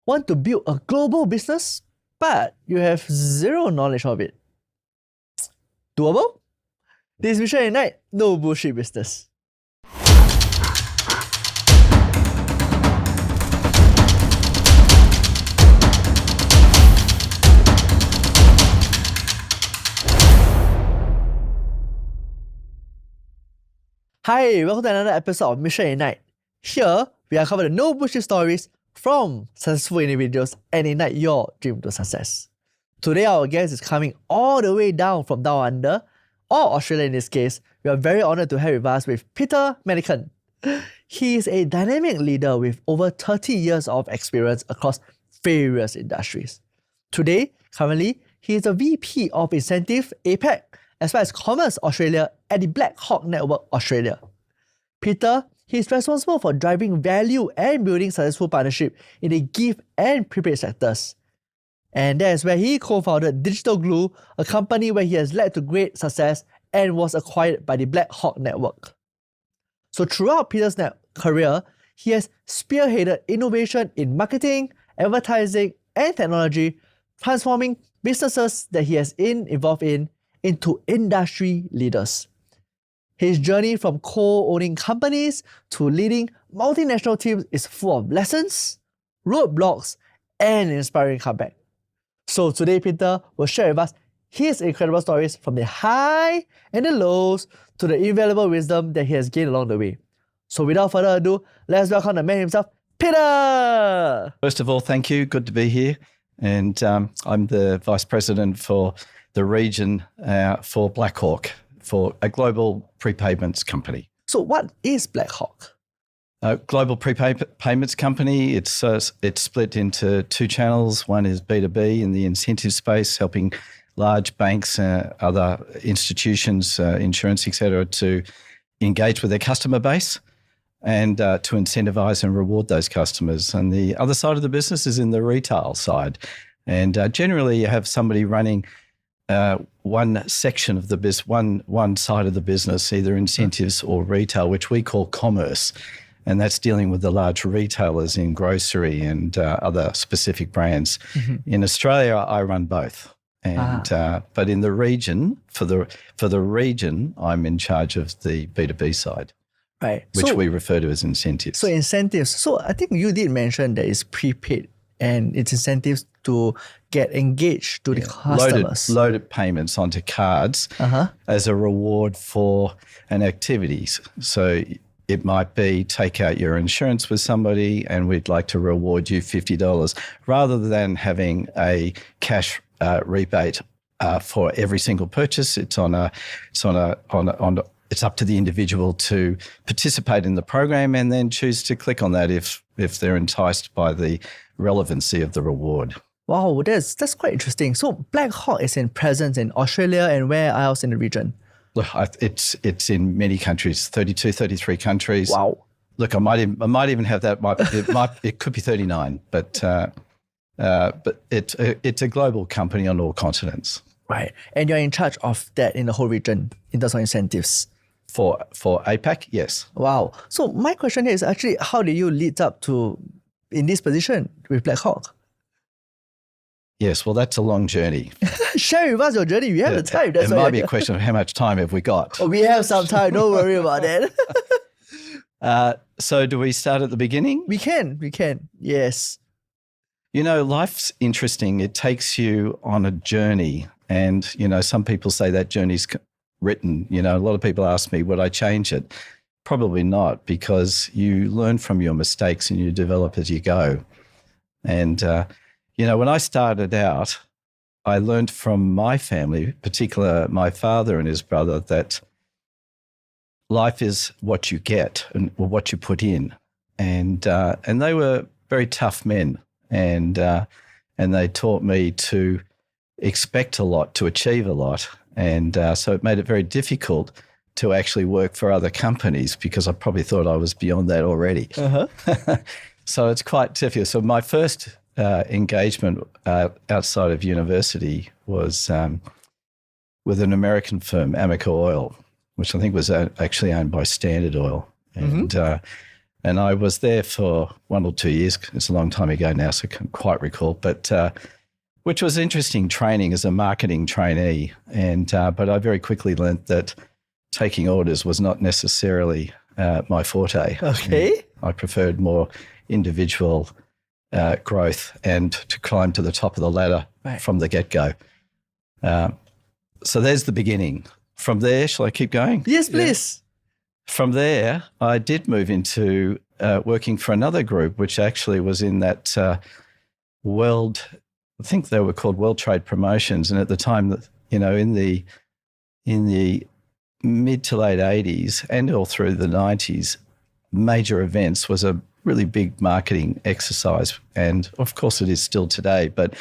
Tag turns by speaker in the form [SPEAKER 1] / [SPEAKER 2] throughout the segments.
[SPEAKER 1] want to build a global business, but you have zero knowledge of it. Doable? This is Mission Ignite, no bullshit business. Hi, welcome to another episode of Mission Ignite. Here, we uncover the no bullshit stories from successful individuals and ignite your dream to success. Today, our guest is coming all the way down from down under, or Australia in this case. We are very honored to have with us with Peter Malycon. He is a dynamic leader with over 30 years of experience across various industries. Today, currently, he is a VP of Incentive APAC, as well as Commerce Australia at the Blackhawk Network Australia. Peter, he is responsible for driving value and building successful partnership in the gift and prepaid sectors. And that is where he co-founded Digital Glue, a company where he has led to great success and was acquired by the Blackhawk Network. So throughout Peter's career, he has spearheaded innovation in marketing, advertising, and technology, transforming businesses that he has involved in into industry leaders. His journey from co-owning companies to leading multinational teams is full of lessons, roadblocks, and inspiring comeback. So today, Peter will share with us his incredible stories from the high and the lows to the invaluable wisdom that he has gained along the way. So without further ado, let's welcome the man himself, Peter!
[SPEAKER 2] First of all, thank you. Good to be here. And I'm the Vice President for the region for Blackhawk, for a global prepayments company.
[SPEAKER 1] So what is Blackhawk?
[SPEAKER 2] Global prepayments company. It's split into two channels. One is B2B in the incentive space, helping large banks, other institutions, insurance, etc., to engage with their customer base and to incentivize and reward those customers. And the other side of the business is in the retail side. And generally you have somebody running one section of the business, one side of the business, either incentives or retail, which we call commerce. And that's dealing with the large retailers in grocery and other specific brands. Mm-hmm. In Australia, I run both. And but in the region, for the region, I'm in charge of the B2B side, right? Which we refer to as incentives.
[SPEAKER 1] So incentives. So I think you did mention that it's prepaid and it's incentives to get engaged to the customers.
[SPEAKER 2] Loaded payments onto cards as a reward for an activity. So it might be take out your insurance with somebody and we'd like to reward you $50 rather than having a cash rebate for every single purchase. It's up to the individual to participate in the program and then choose to click on that if they're enticed by the relevancy of the reward.
[SPEAKER 1] Wow, that's quite interesting. So Blackhawk is in presence in Australia and where else in the region?
[SPEAKER 2] Look, it's in many countries, 32, 33 countries.
[SPEAKER 1] Wow.
[SPEAKER 2] Look, I might even have that. It could be 39, but it's a global company on all continents.
[SPEAKER 1] Right, and you're in charge of that in the whole region in terms of incentives.
[SPEAKER 2] For APAC, yes.
[SPEAKER 1] Wow. So my question here is actually, how did you lead up to in this position with Blackhawk?
[SPEAKER 2] Yes, well, that's a long journey.
[SPEAKER 1] Share with us your journey. We have the time.
[SPEAKER 2] It might be a question of how much time have we got.
[SPEAKER 1] Oh, we have some time. Don't worry about that.
[SPEAKER 2] So do we start at the beginning?
[SPEAKER 1] We can. Yes.
[SPEAKER 2] You know, life's interesting. It takes you on a journey. And, some people say that journey's written. A lot of people ask me, would I change it? Probably not, because you learn from your mistakes and you develop as you go. And, when I started out, I learned from my family, particularly my father and his brother, that life is what you get and what you put in. And they were very tough men. And they taught me to expect a lot, to achieve a lot. And so it made it very difficult to actually work for other companies because I probably thought I was beyond that already. So it's quite difficult. So my first engagement outside of university was with an American firm, Amoco Oil, which I think was actually owned by Standard Oil. And And I was there for 1 or 2 years. It's a long time ago now, so I can't quite recall. But which was interesting training as a marketing trainee. And but I very quickly learnt that taking orders was not necessarily my forte.
[SPEAKER 1] Okay.
[SPEAKER 2] I preferred more individual growth and to climb to the top of the ladder from the get-go. So there's the beginning. From there, shall I keep going?
[SPEAKER 1] Yes, please.
[SPEAKER 2] From there, I did move into working for another group, which actually was in that world, I think they were called World Trade Promotions. And at the time, in the mid to late 80s and all through the 90s, major events was a really big marketing exercise. And of course it is still today. But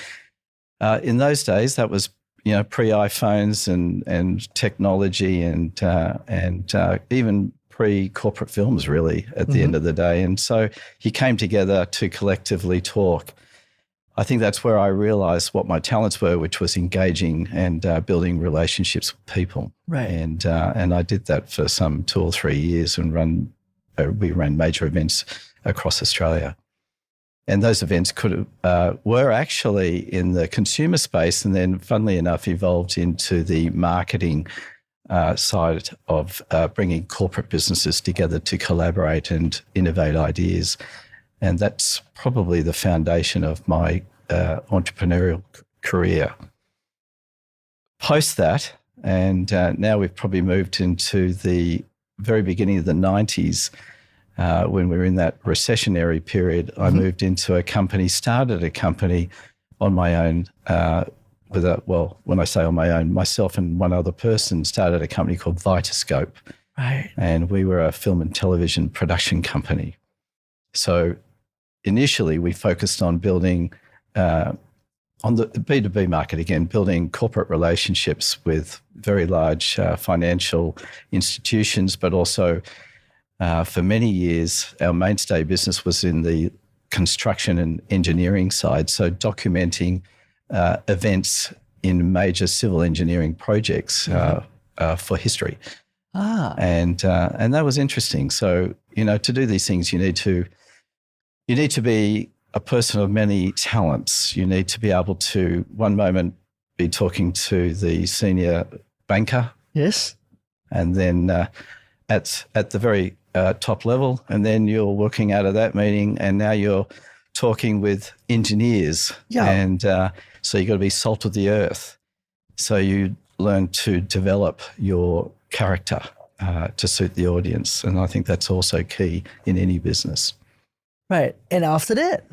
[SPEAKER 2] in those days, that was, pre-iPhones and technology and even pre-corporate films, really, at the end of the day. And so you came together to collectively talk. I think that's where I realised what my talents were, which was engaging and building relationships with people.
[SPEAKER 1] Right.
[SPEAKER 2] And I did that for some 2 or 3 years and we ran major events across Australia. And those events were actually in the consumer space, and then, funnily enough, evolved into the marketing side of bringing corporate businesses together to collaborate and innovate ideas. And that's probably the foundation of my entrepreneurial career. Post that, and now we've probably moved into the very beginning of the 90s, when we were in that recessionary period, I moved into started a company on my own when I say on my own, myself and one other person started a company called Vitascope.
[SPEAKER 1] Right.
[SPEAKER 2] And we were a film and television production company. So initially we focused on building, on the B2B market again, building corporate relationships with very large financial institutions, but also for many years, our mainstay business was in the construction and engineering side, so documenting events in major civil engineering projects for history. And that was interesting. So, to do these things, you need to be a person of many talents. You need to be able to, one moment, be talking to the senior banker.
[SPEAKER 1] Yes.
[SPEAKER 2] And then at the very top level, and then you're working out of that meeting, and now you're talking with engineers.
[SPEAKER 1] Yeah.
[SPEAKER 2] And so you've got to be salt of the earth. So you learn to develop your character to suit the audience. And I think that's also key in any business.
[SPEAKER 1] Right. And after that?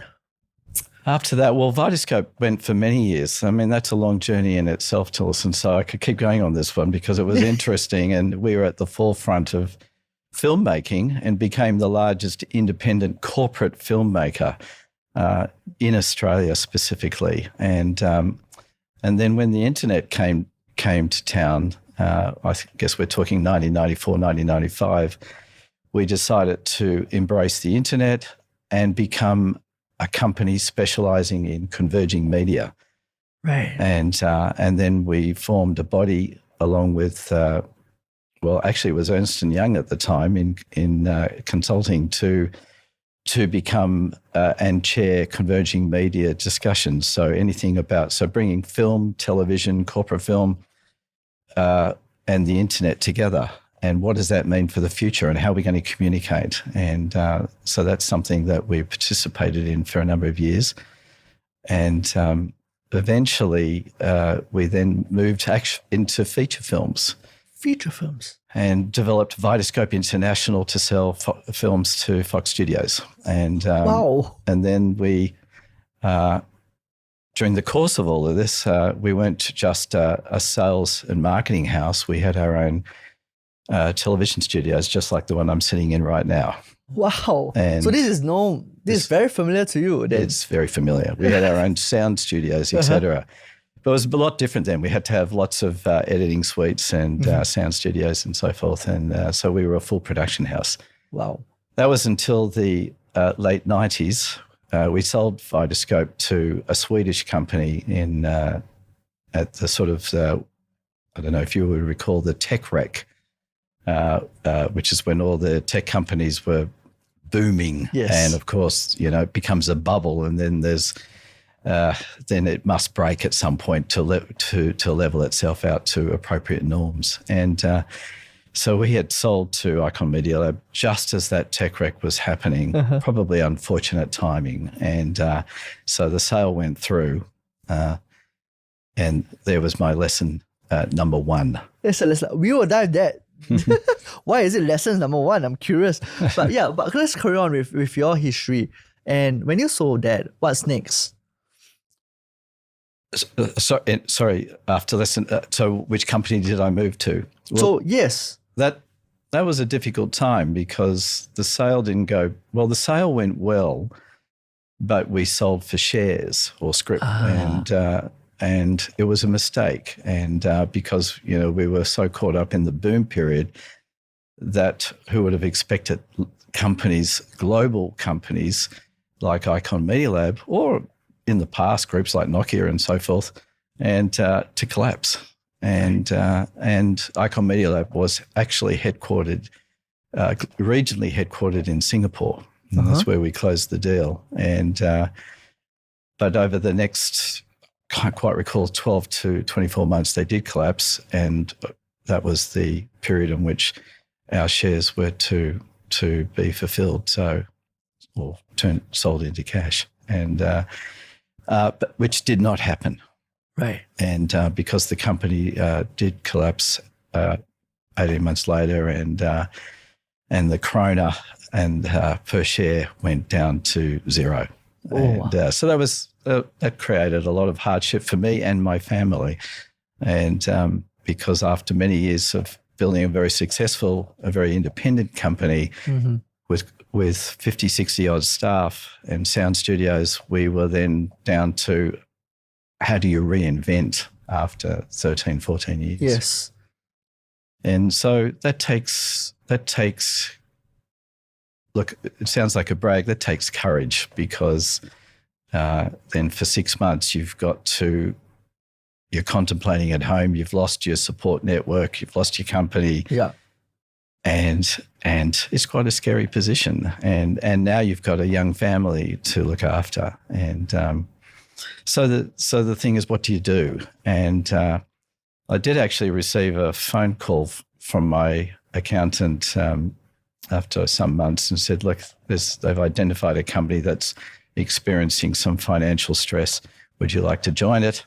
[SPEAKER 2] After that, well, Vitascope went for many years. I mean, that's a long journey in itself to listen. So I could keep going on this one because it was interesting. And we were at the forefront of filmmaking and became the largest independent corporate filmmaker in Australia specifically. And then when the internet came to town, I guess we're talking 1994, 1995, we decided to embrace the internet and become a company specialising in converging media.
[SPEAKER 1] Right.
[SPEAKER 2] And then we formed a body along with actually it was Ernst & Young at the time in consulting to become and chair converging media discussions. So bringing film, television, corporate film, and the internet together. And what does that mean for the future, and how are we going to communicate? And so that's something that we participated in for a number of years. And eventually we then moved into feature films.
[SPEAKER 1] Feature films.
[SPEAKER 2] And developed Vitascope International to sell films to Fox Studios. And
[SPEAKER 1] wow.
[SPEAKER 2] And then we, during the course of all of this, we weren't just a sales and marketing house. We had our own television studios, just like the one I'm sitting in right now.
[SPEAKER 1] Wow.
[SPEAKER 2] And
[SPEAKER 1] so this is very familiar to you then?
[SPEAKER 2] It's very familiar. We had our own sound studios, etc. But it was a lot different then. We had to have lots of editing suites and sound studios and so forth. And so we were a full production house.
[SPEAKER 1] Wow.
[SPEAKER 2] That was until the late 90s. We sold Vitascope to a Swedish company at the sort of, I don't know if you would recall the tech wreck, which is when all the tech companies were booming.
[SPEAKER 1] Yes.
[SPEAKER 2] And of course, you know, it becomes a bubble, and then then it must break at some point to level itself out to appropriate norms. And so we had sold to Icon Media Lab just as that tech wreck was happening, probably unfortunate timing. And so the sale went through, and there was my lesson number one.
[SPEAKER 1] We will dive that. Why is it lesson number one? I'm curious. But yeah, but let's carry on with your history. And when you sold that, what's next?
[SPEAKER 2] Sorry, after lesson, so which company did I move to? Well,
[SPEAKER 1] So yes.
[SPEAKER 2] that was a difficult time because the sale didn't go well. The sale went well, but we sold for shares or scrip, and it was a mistake. And because, you know, we were so caught up in the boom period that who would have expected companies, global companies like Icon Media Lab, or in the past groups like Nokia and so forth, and to collapse. And Icon Media Lab was actually regionally headquartered in Singapore. And that's where we closed the deal. And but over the next, can't quite recall, 12 to 24 months, they did collapse, and that was the period in which our shares were to be fulfilled, or sold into cash, and but which did not happen.
[SPEAKER 1] Right.
[SPEAKER 2] And because the company did collapse 18 months later, and the krona and per share went down to zero. And so that created a lot of hardship for me and my family. And because after many years of building a very successful, a very independent company with 50, 60 odd staff and sound studios, we were then down to how do you reinvent after 13, 14 years?
[SPEAKER 1] Yes.
[SPEAKER 2] And so that takes, look, it sounds like a brag, that takes courage, because then for 6 months you're contemplating at home, you've lost your support network, you've lost your company.
[SPEAKER 1] Yeah.
[SPEAKER 2] And it's quite a scary position. And now you've got a young family to look after. And so the thing is, what do you do? And I did actually receive a phone call from my accountant after some months and said, look, they've identified a company that's experiencing some financial stress. Would you like to join it?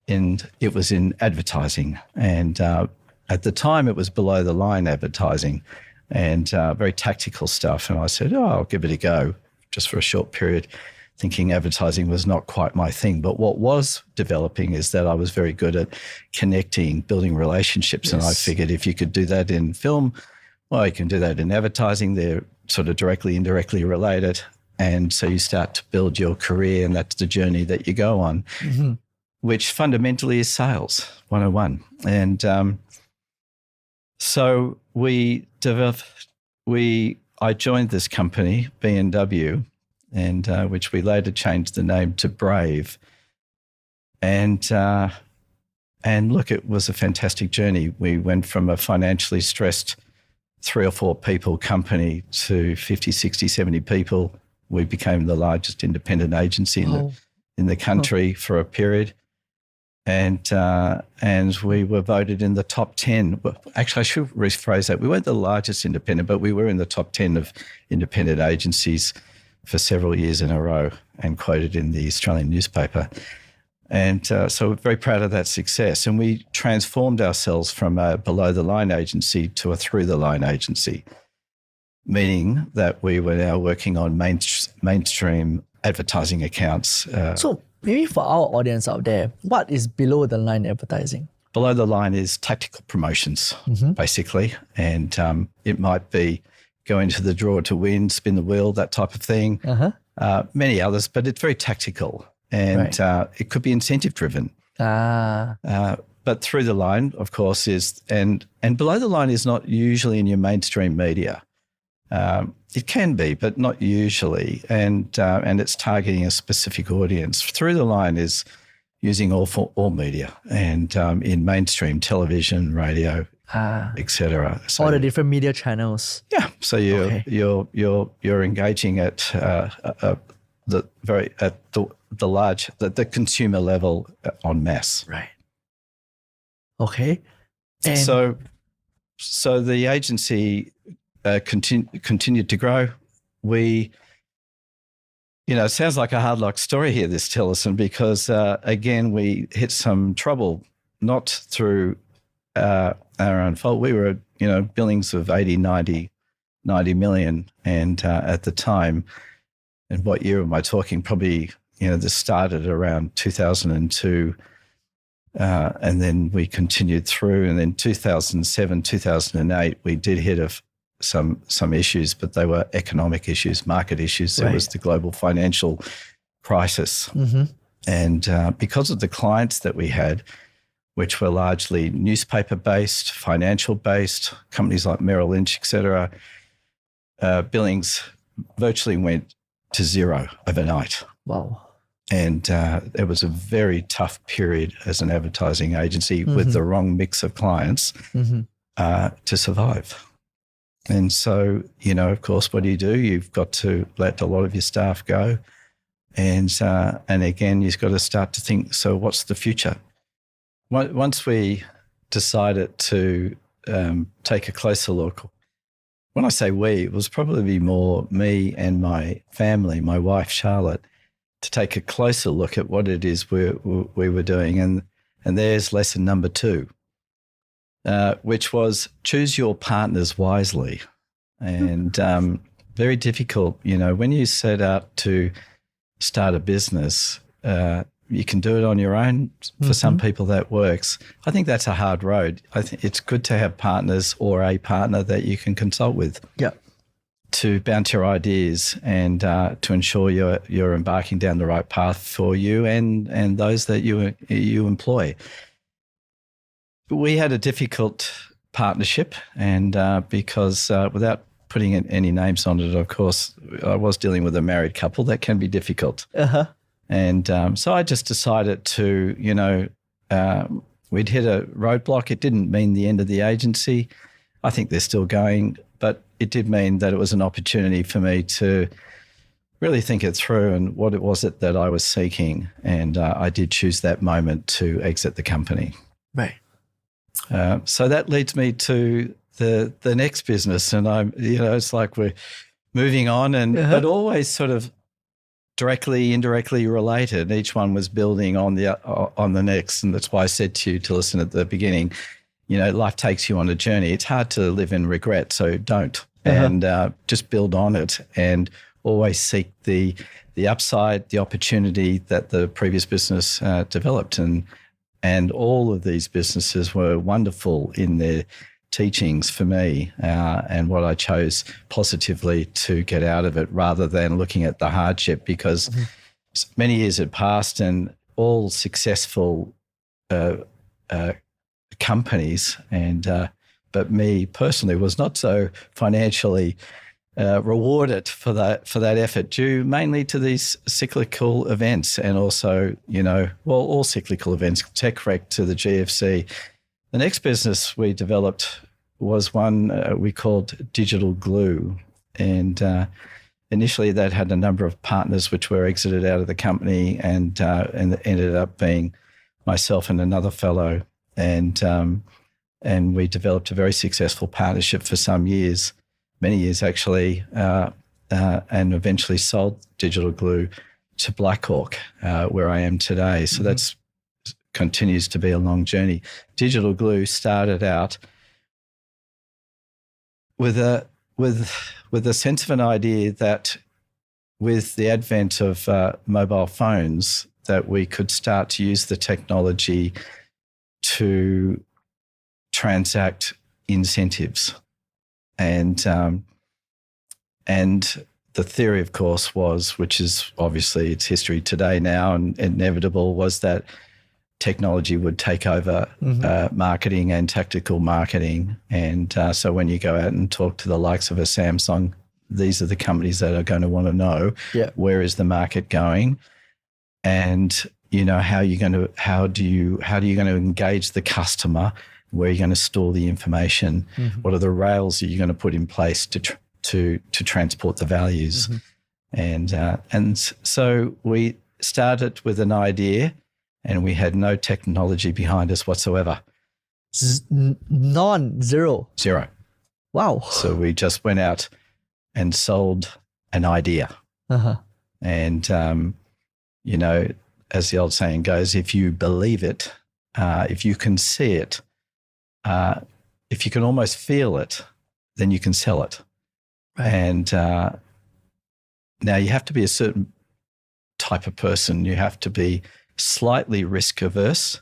[SPEAKER 2] And it was in advertising. And at the time, it was below the line advertising and very tactical stuff. And I said, I'll give it a go just for a short period, thinking advertising was not quite my thing. But what was developing is that I was very good at connecting, building relationships. Yes. And I figured if you could do that in film, well, you can do that in advertising. They're sort of directly, indirectly related. And so you start to build your career, and that's the journey that you go on, which fundamentally is sales 101. And so I joined this company, B&W, and which we later changed the name to Brave. And look, it was a fantastic journey. We went from a financially stressed 3 or 4 people company to 50, 60, 70 people. We became the largest independent agency in the country for a period. And we were voted in the top 10. Well, actually, I should rephrase that. We weren't the largest independent, but we were in the top 10 of independent agencies for several years in a row, and quoted in the Australian newspaper. And so we're very proud of that success. And we transformed ourselves from a below-the-line agency to a through-the-line agency, meaning that we were now working on mainstream advertising accounts.
[SPEAKER 1] So maybe for our audience out there, what is below-the-line advertising?
[SPEAKER 2] Below the line is tactical promotions, basically. And it might be go into the draw to win, spin the wheel, that type of thing. Many others, but it's very tactical. And it could be incentive driven. But through the line, of course, is and below the line is not usually in your mainstream media. It can be, but not usually. And it's targeting a specific audience. Through the line is using all media, and in mainstream television, radio, etc. So
[SPEAKER 1] All the different media channels.
[SPEAKER 2] yeah, so you're engaging at the consumer level en masse.
[SPEAKER 1] Right. Okay. And
[SPEAKER 2] So the agency continued to grow. We, it sounds like a hard luck story here, this Tillerson, because again, we hit some trouble, not through our own fault. We were, billings of 80, 90 million. And at the time, and what year am I talking? Probably, this started around 2002. And then we continued through. And then 2007, 2008, we did hit some issues, but they were economic issues, market issues. There was the global financial crisis.
[SPEAKER 1] Mm-hmm.
[SPEAKER 2] And because of the clients that we had, which were largely newspaper-based, financial-based, companies like Merrill Lynch, et cetera, billings virtually went to zero overnight.
[SPEAKER 1] Wow.
[SPEAKER 2] And it was a very tough period as an advertising agency with the wrong mix of clients to survive. And so, of course, what do? You've got to let a lot of your staff go. And again, you've got to start to think, so what's the future? Once we decided to take a closer look, when I say we, it was probably more me and my family, my wife, Charlotte, to take a closer look at what it is we were doing. And there's lesson number 2, which was choose your partners wisely. And very difficult, when you set out to start a business, you can do it on your own. For some people that works. I think that's a hard road. I think it's good to have partners or a partner that you can consult with.
[SPEAKER 1] Yeah.
[SPEAKER 2] To bounce your ideas and to ensure you're embarking down the right path for you and those that you employ. We had a difficult partnership, and because without putting any names on it, of course, I was dealing with a married couple. That can be difficult. And so I just decided to, we'd hit a roadblock. It didn't mean the end of the agency. I think they're still going, but it did mean that it was an opportunity for me to really think it through and what it was that I was seeking. And I did choose that moment to exit the company.
[SPEAKER 1] Right.
[SPEAKER 2] So that leads me to the next business. And I'm, it's like we're moving on but always sort of directly, indirectly related. Each one was building on the next. And that's why I said to you to listen at the beginning, life takes you on a journey. It's hard to live in regret, so don't. And just build on it and always seek the upside, the opportunity that the previous business developed. And all of these businesses were wonderful in their teachings for me and what I chose positively to get out of it rather than looking at the hardship, because many years had passed and all successful companies but me personally was not so financially rewarded for that effort, due mainly to these cyclical events and also, all cyclical events, tech wreck to the GFC. The next business we developed was one we called Digital Glue. And initially that had a number of partners which were exited out of the company and ended up being myself and another fellow. And we developed a very successful partnership for some years, many years actually, and eventually sold Digital Glue to Blackhawk, where I am today. So that's continues to be a long journey. Digital Glue started out with a sense of an idea that with the advent of mobile phones, that we could start to use the technology to transact incentives. And the theory, of course, was, which is obviously its history today now and inevitable, was that technology would take over marketing and tactical marketing. And so when you go out and talk to the likes of a Samsung, these are the companies that are going to want to know where is the market going, and how are you going to engage the customer where you're going to store the information, what are the rails that you're going to put in place to transport the values. And so we started with an idea, and we had no technology behind us whatsoever.
[SPEAKER 1] Zero. Wow.
[SPEAKER 2] So we just went out and sold an idea. And, you know, as the old saying goes, if you believe it, if you can see it, if you can almost feel it, then you can sell it. Right. And now you have to be a certain type of person. You have to be slightly risk averse.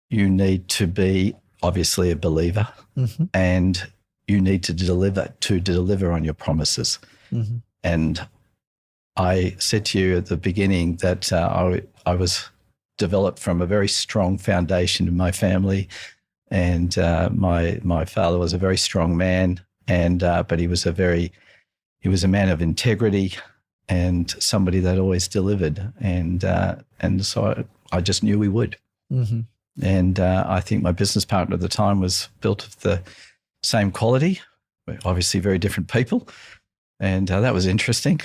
[SPEAKER 2] You need to be obviously a believer, and you need to deliver on your promises. And I said to you at the beginning that I was developed from a very strong foundation in my family, and my father was a very strong man, but he was a man of integrity and somebody that always delivered, and so I just knew we would. And I think my business partner at the time was built of the same quality. We're obviously very different people, and that was interesting.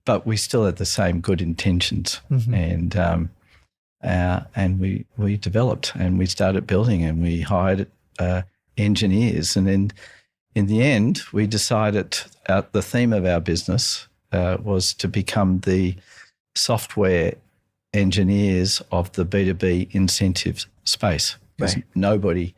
[SPEAKER 2] But we still had the same good intentions, and we developed, and we started building, and we hired engineers, and then in the end we decided the theme of our business was to become the software engineers of the B2B incentive space, because nobody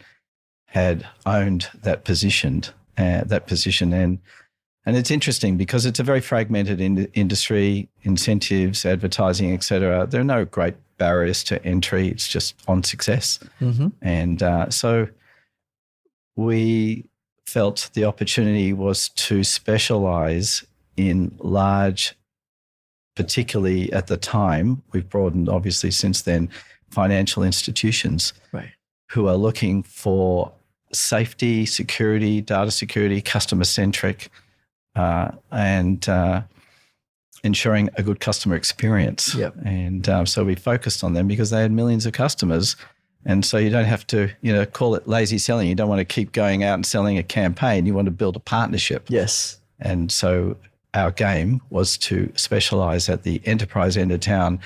[SPEAKER 2] had owned that position, and it's interesting because it's a very fragmented industry, incentives, advertising, et cetera. There are no great barriers to entry. It's just on success. And so we felt the opportunity was to specialize in large, particularly at the time, we've broadened obviously since then, financial institutions who are looking for safety, security, data security, customer-centric, and ensuring a good customer experience. And so we focused on them because they had millions of customers. And so you don't have to, call it lazy selling. You don't want to keep going out and selling a campaign. You want to build a partnership.
[SPEAKER 1] Yes.
[SPEAKER 2] And so our game was to specialize at the enterprise end of town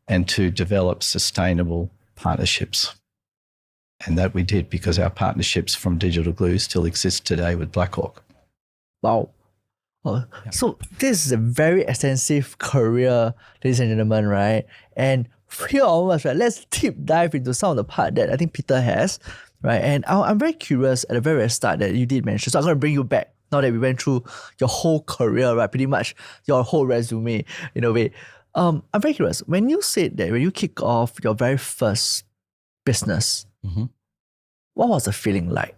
[SPEAKER 2] and to develop sustainable partnerships. And that we did, because our partnerships from Digital Glue still exist today with Blackhawk.
[SPEAKER 1] Wow. So this is a very extensive career, ladies and gentlemen, right? And here onwards, right, let's deep dive into some of the part that I think Peter has, right? And I'm very curious at the very start that you did mention. So I'm going to bring you back now that we went through your whole career, right? Pretty much your whole resume in a way. I'm very curious. When you said that, when you kick off your very first business, what was the feeling like?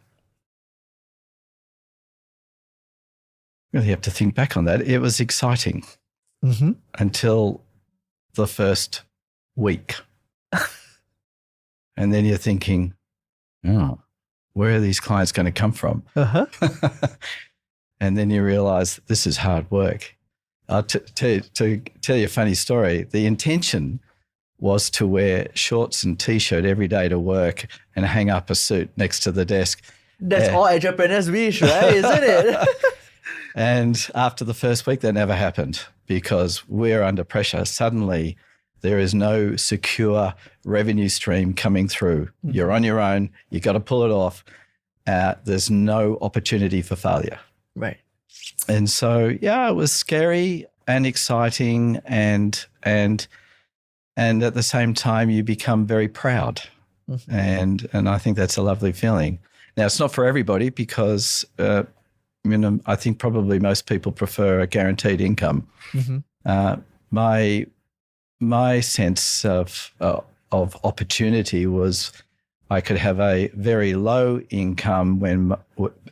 [SPEAKER 2] Really have to think back on that. It was exciting until the first week. And then you're thinking, where are these clients going to come from? And then you realize this is hard work. To tell you a funny story, the intention was to wear shorts and T-shirt every day to work and hang up a suit next to the desk.
[SPEAKER 1] That's all entrepreneurs wish, right? Isn't it?
[SPEAKER 2] And after the first week, that never happened because we're under pressure. Suddenly, there is no secure revenue stream coming through. You're on your own. You got to pull it off. There's no opportunity for failure.
[SPEAKER 1] Right.
[SPEAKER 2] And so, it was scary and exciting, and at the same time, you become very proud. And I think that's a lovely feeling. Now, it's not for everybody because I think probably most people prefer a guaranteed income. My sense of opportunity was I could have a very low income when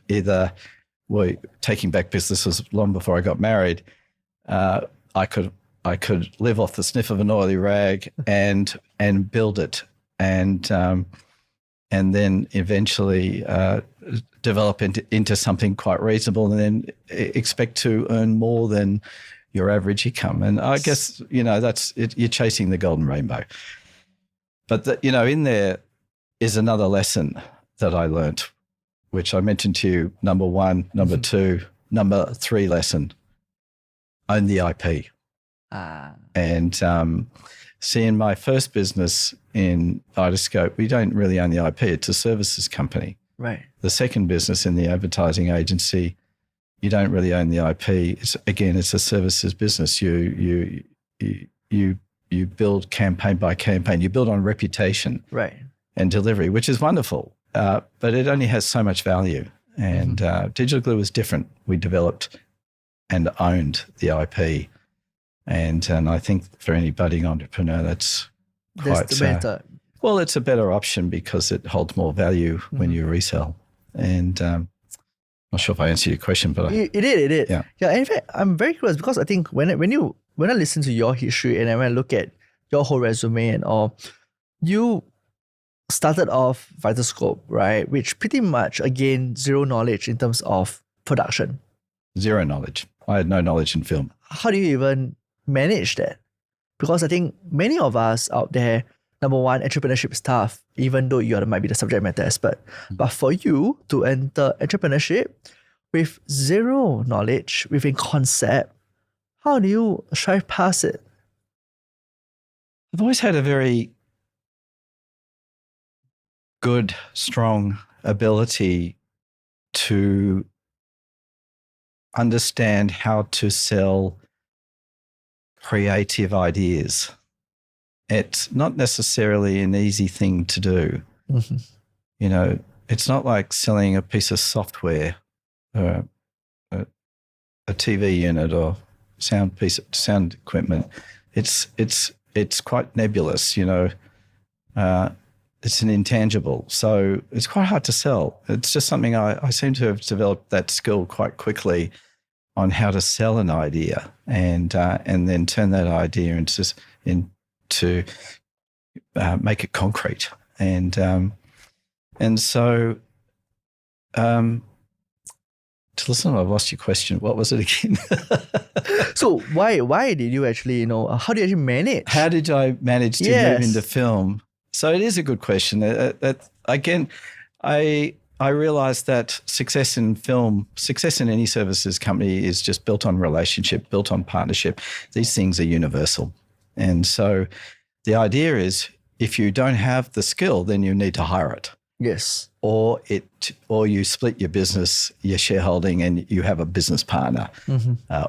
[SPEAKER 2] either we're taking back businesses long before I got married. I could live off the sniff of an oily rag and build it and then eventually develop into something quite reasonable, and then expect to earn more than your average income. And I guess, that's it, you're chasing the golden rainbow. But in there is another lesson that I learnt, which I mentioned to you, number one, number two, number three lesson, own the IP. And see, in my first business in Vitoscope, we don't really own the IP. It's a services company.
[SPEAKER 1] Right.
[SPEAKER 2] The second business in the advertising agency, you don't really own the IP. It's a services business. You build campaign by campaign. You build on reputation,
[SPEAKER 1] right,
[SPEAKER 2] and delivery, which is wonderful. But it only has so much value. And Digital Glue was different. We developed and owned the IP. And I think for any budding entrepreneur, that's quite
[SPEAKER 1] better.
[SPEAKER 2] Well, it's a better option because it holds more value when you resell. And not sure if I answered your question, but
[SPEAKER 1] it did.
[SPEAKER 2] Yeah.
[SPEAKER 1] Yeah. In fact, I'm very curious because I think when I listen to your history and when I look at your whole resume and all, you started off Vitoscope, right? Which pretty much, again, zero knowledge in terms of production.
[SPEAKER 2] Zero knowledge. I had no knowledge in film.
[SPEAKER 1] How do you even manage that? Because I think many of us out there, number one, entrepreneurship is tough, even though you might be the subject matter expert. But for you to enter entrepreneurship with zero knowledge, with a concept, how do you strive past it?
[SPEAKER 2] I've always had a very good, strong ability to understand how to sell creative ideas. It's not necessarily an easy thing to do. You know, it's not like selling a piece of software, a TV unit or sound equipment. It's quite nebulous, you know. It's an intangible, so it's quite hard to sell. It's just something I seem to have developed that skill quite quickly on how to sell an idea and then turn that idea into make it concrete. And so to listen, I've lost your question. What was it again?
[SPEAKER 1] So why did you actually, how did you manage?
[SPEAKER 2] How did I manage to move into film? So it is a good question. Again, I realized that success in film, success in any services company is just built on relationship, built on partnership. These things are universal. And so the idea is if you don't have the skill, then you need to hire it.
[SPEAKER 1] Yes.
[SPEAKER 2] Or you split your business, your shareholding, and you have a business partner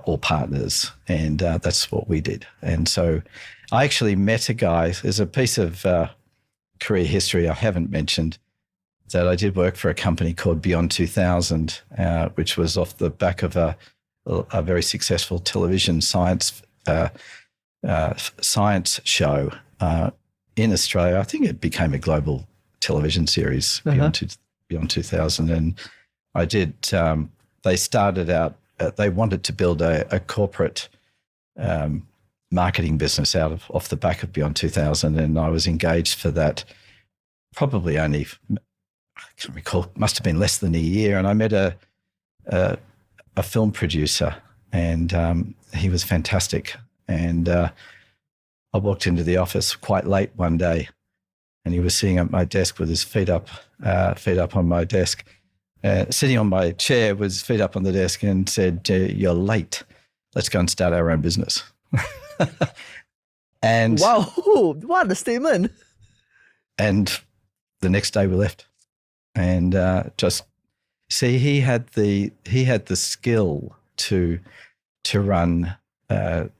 [SPEAKER 2] or partners. And that's what we did. And so I actually met a guy. There's a piece of career history I haven't mentioned, that I did work for a company called Beyond 2000, which was off the back of a very successful television science show in Australia. I think it became a global television series, Beyond 2000. And I did, they started out, they wanted to build a corporate marketing business off the back of Beyond 2000, and I was engaged for that probably only, I can't recall, must have been less than a year. And I met a film producer, and he was fantastic. And I walked into the office quite late one day, and he was sitting at my desk with his feet up on my desk, sitting on my chair with his feet up on the desk, and said, "You're late. Let's go and start our own business." And
[SPEAKER 1] wow, what a statement!
[SPEAKER 2] And the next day we left, and just see, he had the skill to run a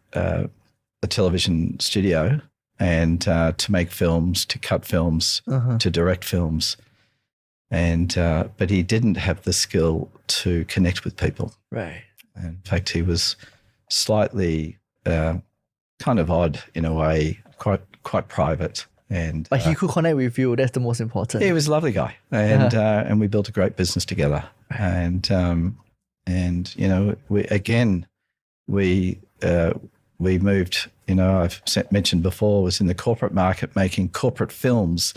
[SPEAKER 2] television studio and to make films, to cut films, to direct films, and but he didn't have the skill to connect with people.
[SPEAKER 1] Right.
[SPEAKER 2] In fact, he was slightly kind of odd in a way, quite private.
[SPEAKER 1] But he could connect with you. That's the most important.
[SPEAKER 2] He was a lovely guy, and we built a great business together. And you know, we moved. You know, I've mentioned before, was in the corporate market making corporate films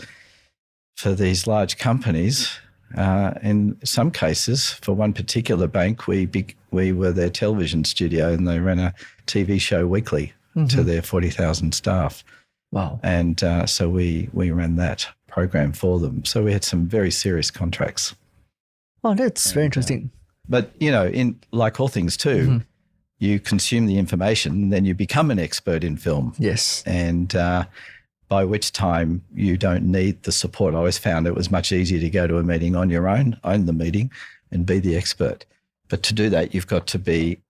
[SPEAKER 2] for these large companies. In some cases, for one particular bank, we were their television studio, and they ran a TV show weekly to their 40,000 staff.
[SPEAKER 1] Wow.
[SPEAKER 2] And so we ran that program for them. So we had some very serious contracts.
[SPEAKER 1] Oh, that's very interesting.
[SPEAKER 2] But, in like all things too, you consume the information and then you become an expert in film.
[SPEAKER 1] Yes.
[SPEAKER 2] And by which time you don't need the support. I always found it was much easier to go to a meeting on your own, own the meeting, and be the expert. But to do that, you've got to be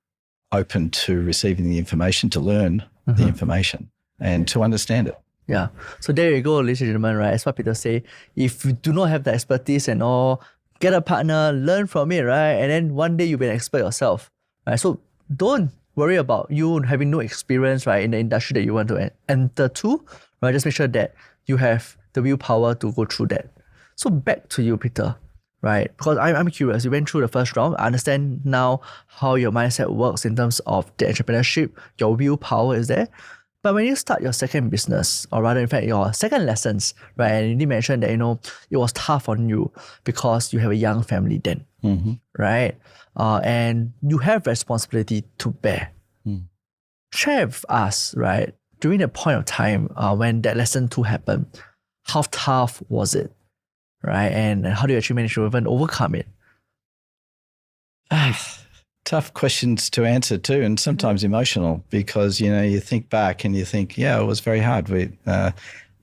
[SPEAKER 2] open to receiving the information, to learn the information and to understand it.
[SPEAKER 1] Yeah. So there you go, ladies and gentlemen, right? As what Peter say, if you do not have the expertise and all, get a partner, learn from it, right? And then one day you'll be an expert yourself, right? So don't worry about you having no experience, right, in the industry that you want to enter to, right? Just make sure that you have the willpower to go through that. So back to you, Peter, right? Because I'm curious. You went through the first round. I understand now how your mindset works in terms of the entrepreneurship. Your willpower is there. But when you start your second business, or rather, in fact, your second lessons, right? And you did mention that, it was tough on you because you have a young family then, right? And you have responsibility to bear. Share with us, right? During the point of time when that lesson 2 happened, how tough was it, right? And how do you actually manage to even overcome it?
[SPEAKER 2] Tough questions to answer too, and sometimes emotional because, you think back and you think, yeah, it was very hard with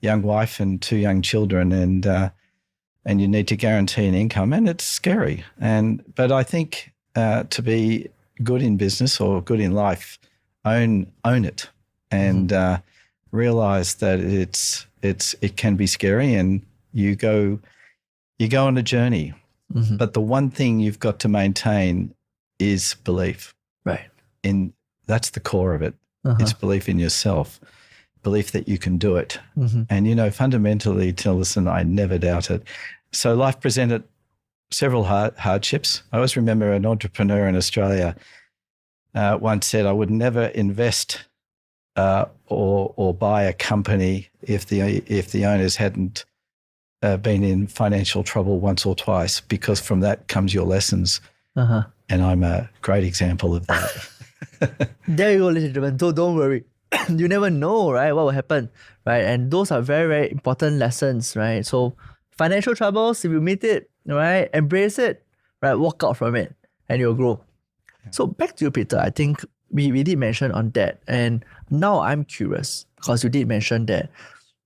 [SPEAKER 2] young wife and 2 young children and you need to guarantee an income and it's scary. But I think to be good in business or good in life, own it and realize that it can be scary and you go on a journey. But the one thing you've got to maintain is belief.
[SPEAKER 1] Right.
[SPEAKER 2] That's the core of it. It's belief in yourself, belief that you can do it. And, fundamentally, Tillerson, I never doubted. So life presented several hardships. I always remember an entrepreneur in Australia once said, I would never invest or buy a company if the owners hadn't been in financial trouble once or twice, because from that comes your lessons. And I'm a great example of that.
[SPEAKER 1] There you go, ladies and gentlemen. So don't worry. You never know, right, what will happen, right? And those are very, very important lessons, right? So financial troubles, if you meet it, right, embrace it, right, walk out from it and you'll grow. So back to you, Peter. I think we did mention on that. And now I'm curious because you did mention that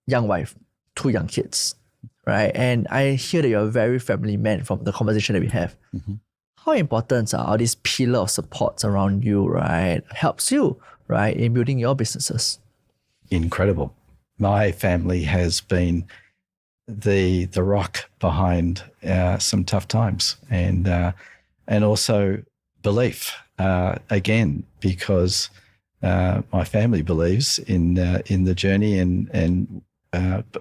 [SPEAKER 1] young wife, 2 young kids, right? And I hear that you're a very family man from the conversation that we have. How important are all these pillars of supports around you, right? Helps you, right, in building your businesses?
[SPEAKER 2] Incredible. My family has been the rock behind some tough times and also belief, again, because my family believes in the journey and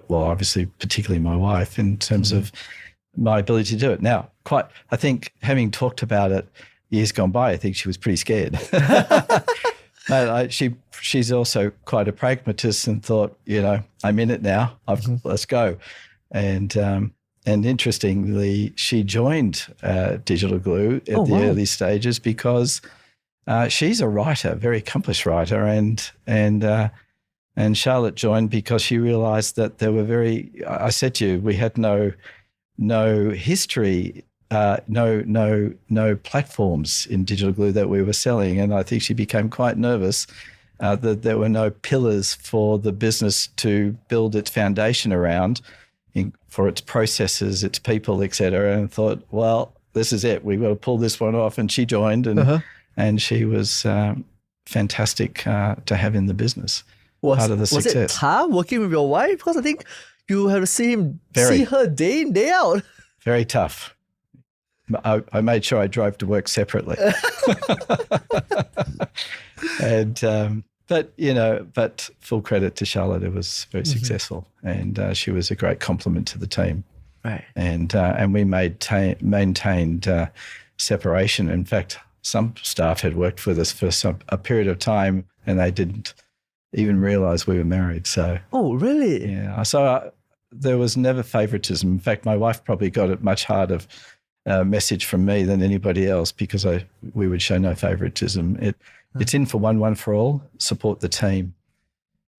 [SPEAKER 2] obviously, particularly my wife in terms of my ability to do it. Now, I think having talked about it years gone by, I think she was pretty scared. But she's also quite a pragmatist and thought, I'm in it now. Let's go. And interestingly, she joined Digital Glue at the early stages because she's a writer, very accomplished writer, and Charlotte joined because she realised that there were I said to you, we had no history, no platforms in Digital Glue that we were selling. And I think she became quite nervous that there were no pillars for the business to build its foundation around for its processes, its people, et cetera. And thought, well, this is it. We've got to pull this one off. And she joined and she was fantastic to have in the business. Part of the success.
[SPEAKER 1] Was it tough working with your wife? Because I think you have to see her day in, day out.
[SPEAKER 2] Very tough. I made sure I drove to work separately. But full credit to Charlotte. It was very successful, and she was a great compliment to the team.
[SPEAKER 1] Right.
[SPEAKER 2] And we maintained separation. In fact, some staff had worked with us for a period of time, and they didn't even realize we were married. So. Oh, really? Yeah. So there was never favoritism. In fact, my wife probably got a much harder message from me than anybody else because we would show no favoritism. It's in for one for all, support the team.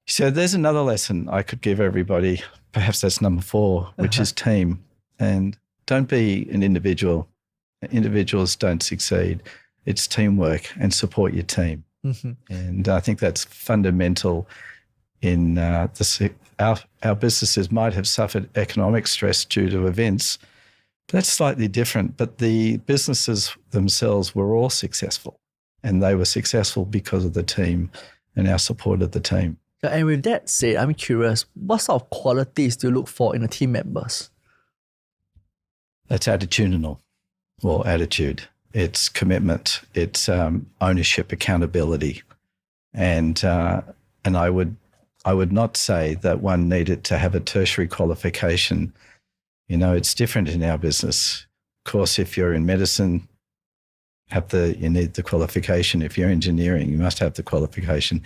[SPEAKER 2] So there's another lesson I could give everybody. Perhaps that's number 4, which is team. And don't be an individual. Individuals don't succeed. It's teamwork, and support your team. And I think that's fundamental in our businesses might have suffered economic stress due to events. That's slightly different, but the businesses themselves were all successful, and they were successful because of the team and our support of the team.
[SPEAKER 1] And with that said, I'm curious, what sort of qualities do you look for in the team members?
[SPEAKER 2] That's attitudinal, or attitude. It's commitment. It's ownership, accountability, and I would not say that one needed to have a tertiary qualification. It's different in our business. Of course, if you're in medicine, you need the qualification. If you're engineering, you must have the qualification.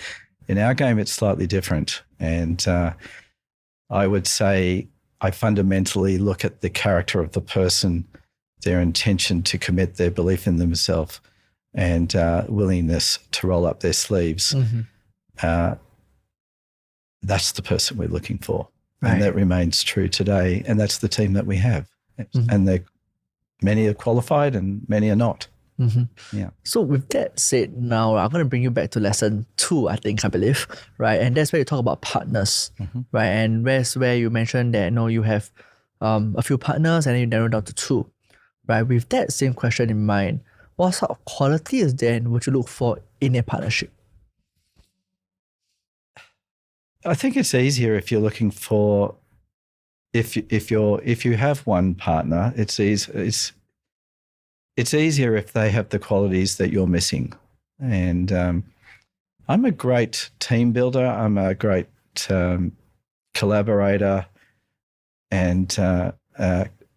[SPEAKER 2] In our game, it's slightly different. And I would say I fundamentally look at the character of the person, their intention to commit, their belief in themselves, and willingness to roll up their sleeves. That's the person we're looking for. Right. And that remains true today. And that's the team that we have. And many are qualified and many are not. Yeah.
[SPEAKER 1] So with that said, now I'm going to bring you back to lesson 2, I believe, right? And that's where you talk about partners, right? And that's where you mentioned that you have a few partners and then you narrow down to 2, right? With that same question in mind, what sort of qualities then would you look for in a partnership?
[SPEAKER 2] I think it's easier if you're looking for if you have one partner, it's easier if they have the qualities that you're missing. And I'm a great team builder. I'm a great collaborator and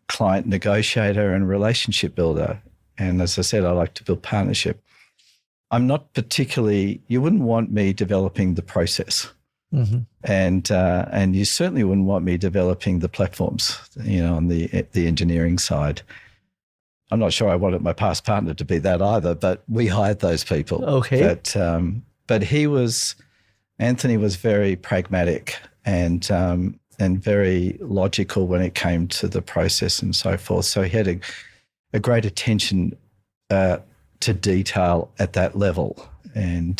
[SPEAKER 2] client negotiator and relationship builder. And as I said, I like to build partnership. I'm not particularly, you wouldn't want me developing the process. And you certainly wouldn't want me developing the platforms, on the engineering side. I'm not sure I wanted my past partner to be that either, but we hired those people.
[SPEAKER 1] Okay.
[SPEAKER 2] But Anthony was very pragmatic and very logical when it came to the process and so forth. So he had a great attention to detail at that level and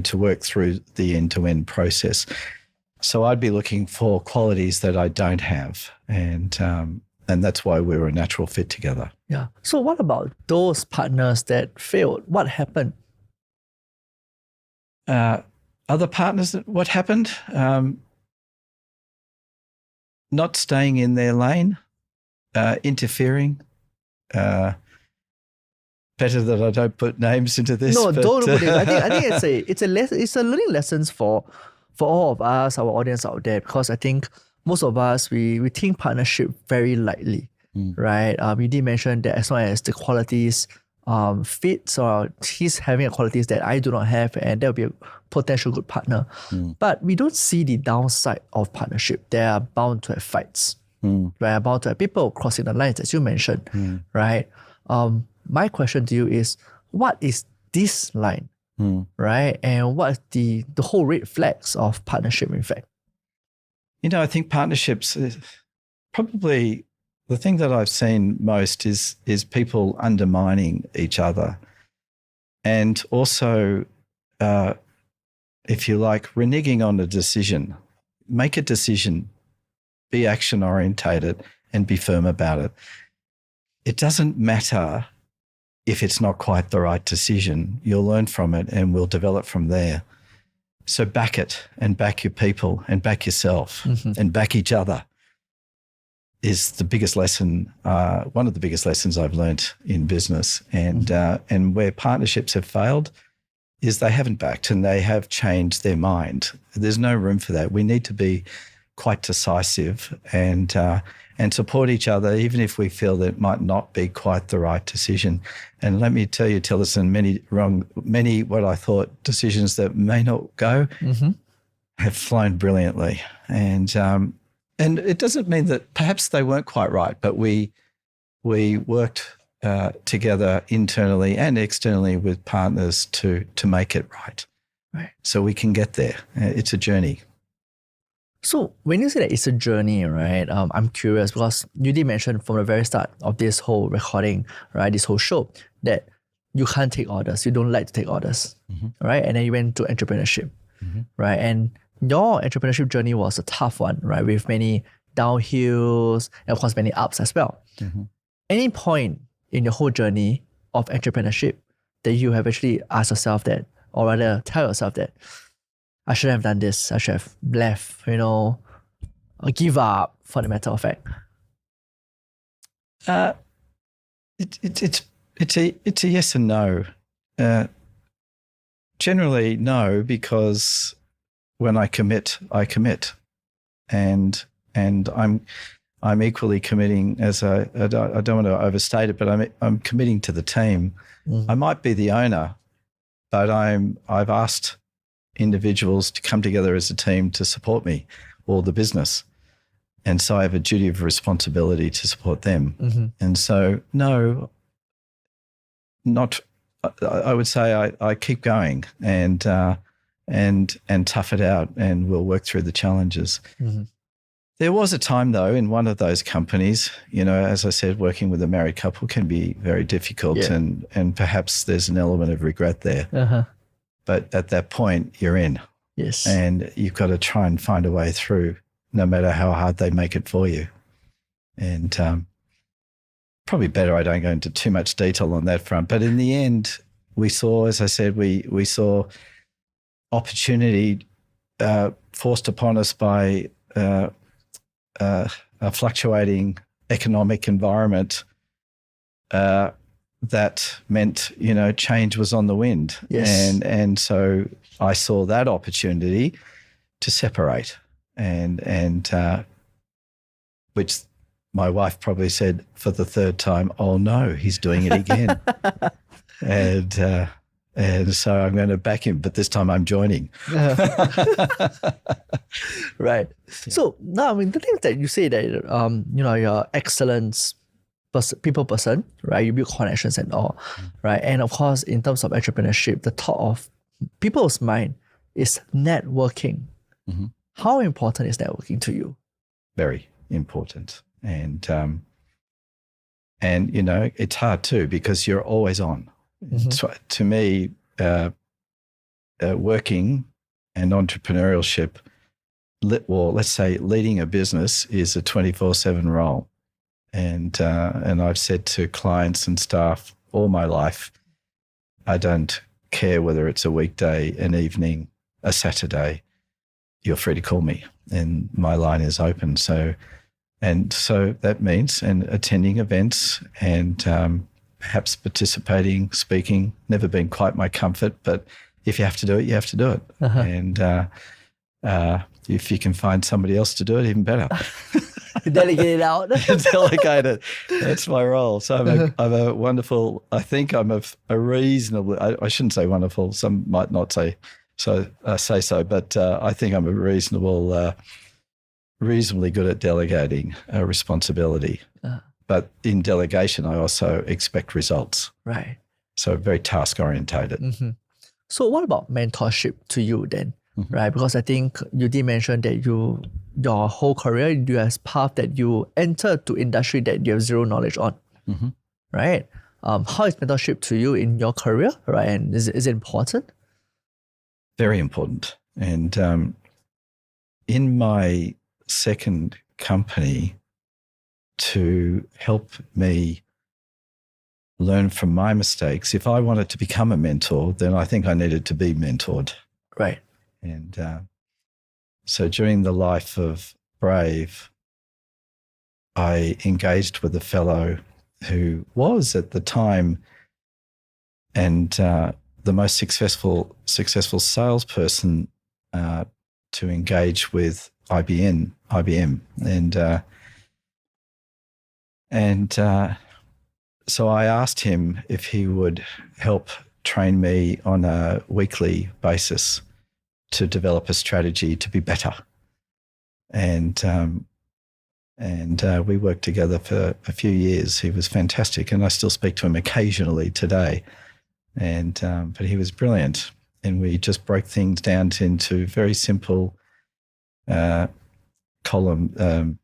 [SPEAKER 2] to work through the end-to-end process. So I'd be looking for qualities that I don't have, and that's why we were a natural fit together.
[SPEAKER 1] Yeah. So what about those partners that failed? What happened?
[SPEAKER 2] Other partners, what happened? Not staying in their lane, interfering. Better that I don't put names into this.
[SPEAKER 1] No, don't put it. I think it's a learning lessons for all of us, our audience out there, because I think most of us we think partnership very lightly, right? You did mention that as long as the qualities fit, or he's having a qualities that I do not have, and there'll be a potential good partner. But we don't see the downside of partnership. They are bound to have fights, right? Bound to have people crossing the lines, as you mentioned, right? My question to you is, what is this line, right? And what is the whole red flags of partnership, in fact?
[SPEAKER 2] I think partnerships, probably the thing that I've seen most is people undermining each other. And also, if you like, reneging on a decision. Make a decision, be action-orientated, and be firm about it. It doesn't matter if it's not quite the right decision. You'll learn from it and we'll develop from there. So back it, and back your people, and back yourself, and back each other is the biggest lesson, one of the biggest lessons I've learnt in business. And where partnerships have failed is they haven't backed and they have changed their mind. There's no room for that. We need to be quite decisive and support each other, even if we feel that it might not be quite the right decision. And let me tell you, Tillison, many what I thought decisions that may not go have flown brilliantly. And it doesn't mean that perhaps they weren't quite right, but we worked together internally and externally with partners to make it right.
[SPEAKER 1] Right.
[SPEAKER 2] So we can get there. It's a journey.
[SPEAKER 1] So when you say that it's a journey, right? I'm curious because you did mention from the very start of this whole recording, right? This whole show that you can't take orders. You don't like to take orders, right? And then you went to entrepreneurship, right? And your entrepreneurship journey was a tough one, right? With many downhills and of course many ups as well. Any point in your whole journey of entrepreneurship that you have actually asked yourself that, or rather tell yourself that, I shouldn't have done this. I should have left, or give up for the matter of fact.
[SPEAKER 2] It's a yes and no. Generally, no, because when I commit, and I'm equally committing. As I don't want to overstate it, but I'm committing to the team. I might be the owner, but I've asked individuals to come together as a team to support me or the business. And so I have a duty of responsibility to support them. And so, no, I would say I keep going and tough it out, and we'll work through the challenges. There was a time though in one of those companies, as I said, working with a married couple can be very difficult, and perhaps there's an element of regret there. But at that point, you're in.
[SPEAKER 1] Yes.
[SPEAKER 2] And you've got to try and find a way through, no matter how hard they make it for you. And probably better I don't go into too much detail on that front. But in the end, we saw, as I said, we saw opportunity forced upon us by a fluctuating economic environment that meant, change was on the wind.
[SPEAKER 1] Yes.
[SPEAKER 2] And so I saw that opportunity to separate and which my wife probably said for the third time, oh no, he's doing it again. and so I'm going to back him, but this time I'm joining.
[SPEAKER 1] Right. Yeah. So now, the thing is that you say that, you're excellence people person, right? You build connections and all, right? And of course, in terms of entrepreneurship, the thought of people's mind is networking. How important is networking to you?
[SPEAKER 2] Very important. And it's hard too, because you're always on. So to me, working and entrepreneurship, let's say leading a business, is a 24/7 role. And I've said to clients and staff all my life, I don't care whether it's a weekday, an evening, a Saturday, you're free to call me, and my line is open. So that means attending events and perhaps participating, speaking. Never been quite my comfort, but if you have to do it, you have to do it. And if you can find somebody else to do it, even better.
[SPEAKER 1] Delegate it out.
[SPEAKER 2] Delegate it. That's my role. So I'm a wonderful, I think I'm a reasonable, I shouldn't say wonderful, some might not say so, but I think I'm a reasonably good at delegating responsibility. But in delegation, I also expect results.
[SPEAKER 1] Right.
[SPEAKER 2] So very task orientated.
[SPEAKER 1] So what about mentorship to you then? Right? Because I think you did mention that your whole career, you have path that you entered to industry that you have zero knowledge on. Right? How is mentorship to you in your career? Right? And is it important?
[SPEAKER 2] Very important. And in my second company, to help me learn from my mistakes, if I wanted to become a mentor, then I think I needed to be mentored.
[SPEAKER 1] Right.
[SPEAKER 2] And so during the life of Brave, I engaged with a fellow who was at the time and the most successful salesperson to engage with IBM. And so I asked him if he would help train me on a weekly basis to develop a strategy to be better. And we worked together for a few years. He was fantastic, and I still speak to him occasionally today. But he was brilliant. and we just broke things down into very simple column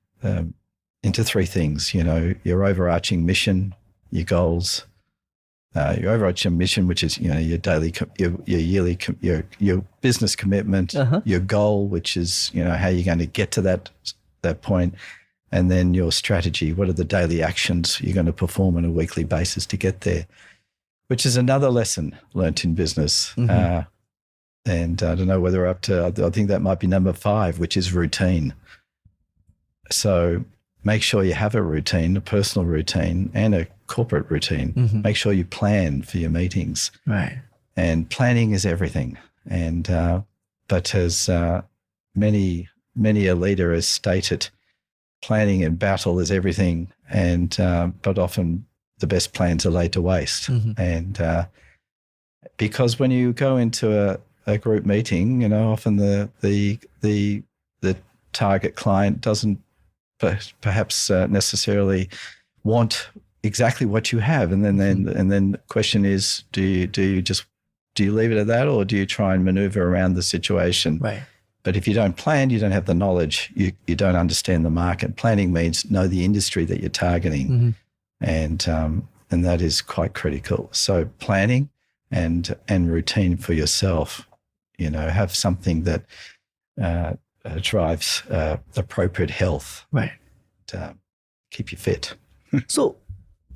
[SPEAKER 2] into three things. You know, your overarching mission, your goals, your overarching mission, which is, you know, your daily, your yearly, your business commitment, your goal, which is, you know, how you're going to get to that point, and then your strategy. What are the daily actions you're going to perform on a weekly basis to get there? Which is another lesson learnt in business. And I don't know whether we're up to, I think that might be number 5, which is routine. So make sure you have a routine, a personal routine and a corporate routine. Make sure you plan for your meetings.
[SPEAKER 1] Right.
[SPEAKER 2] And planning is everything. And but as many a leader has stated, planning in battle is everything. And but often the best plans are laid to waste. And because when you go into a group meeting, you know, often the target client doesn't perhaps necessarily want exactly what you have, and then the question is, do you leave it at that, or do you try and maneuver around the situation?
[SPEAKER 1] Right.
[SPEAKER 2] But if you don't plan, you don't have the knowledge, you don't understand the market. Planning means know the industry that you're targeting, and that is quite critical. So planning and routine for yourself. You know, have something that drives appropriate health.
[SPEAKER 1] Right.
[SPEAKER 2] Keep you fit.
[SPEAKER 1] So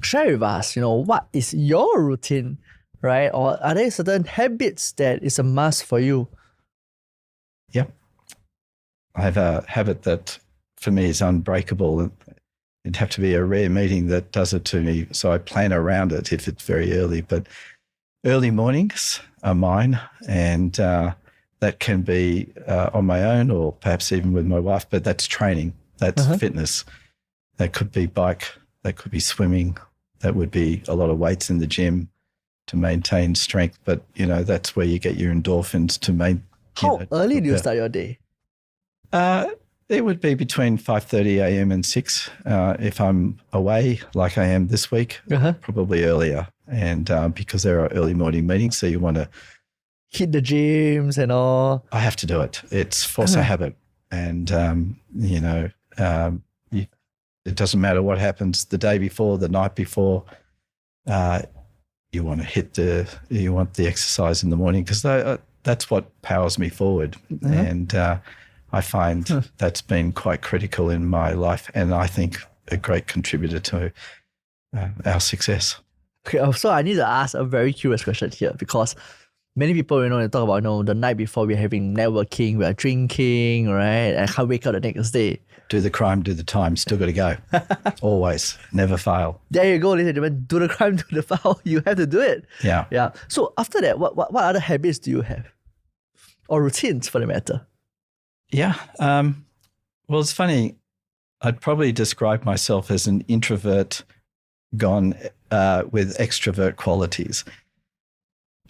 [SPEAKER 1] share with us, you know, what is your routine, right? Or are there certain habits that is a must for you?
[SPEAKER 2] Yep. I have a habit that for me is unbreakable. It'd have to be a rare meeting that does it to me. So I plan around it if it's very early. But early mornings are mine, and that can be on my own or perhaps even with my wife, but that's training. That's fitness. That could be bike. That could be swimming. That would be a lot of weights in the gym to maintain strength. But, you know, that's where you get your endorphins to maintain.
[SPEAKER 1] How early do you start your day?
[SPEAKER 2] It would be between 5:30 a.m. and 6 if I'm away like I am this week, probably earlier. And because there are early morning meetings, so you want to
[SPEAKER 1] hit the gyms and all.
[SPEAKER 2] I have to do it. It's force a habit. And, you know, it doesn't matter what happens the day before, the night before. You want the exercise in the morning, because that's what powers me forward. And I find that's been quite critical in my life, and I think a great contributor to our success.
[SPEAKER 1] Okay, so I need to ask a very curious question here, because many people, you know, they talk about, you know, the night before we're having networking, we're drinking, right? And I can't wake up the next day.
[SPEAKER 2] Do the crime, do the time, still got to go. Always, never fail.
[SPEAKER 1] There you go, ladies and gentlemen. Do the crime, do the foul. You have to do it.
[SPEAKER 2] Yeah.
[SPEAKER 1] Yeah. So after that, what other habits do you have? Or routines for the matter?
[SPEAKER 2] Yeah. Well, it's funny. I'd probably describe myself as an introvert gone with extrovert qualities.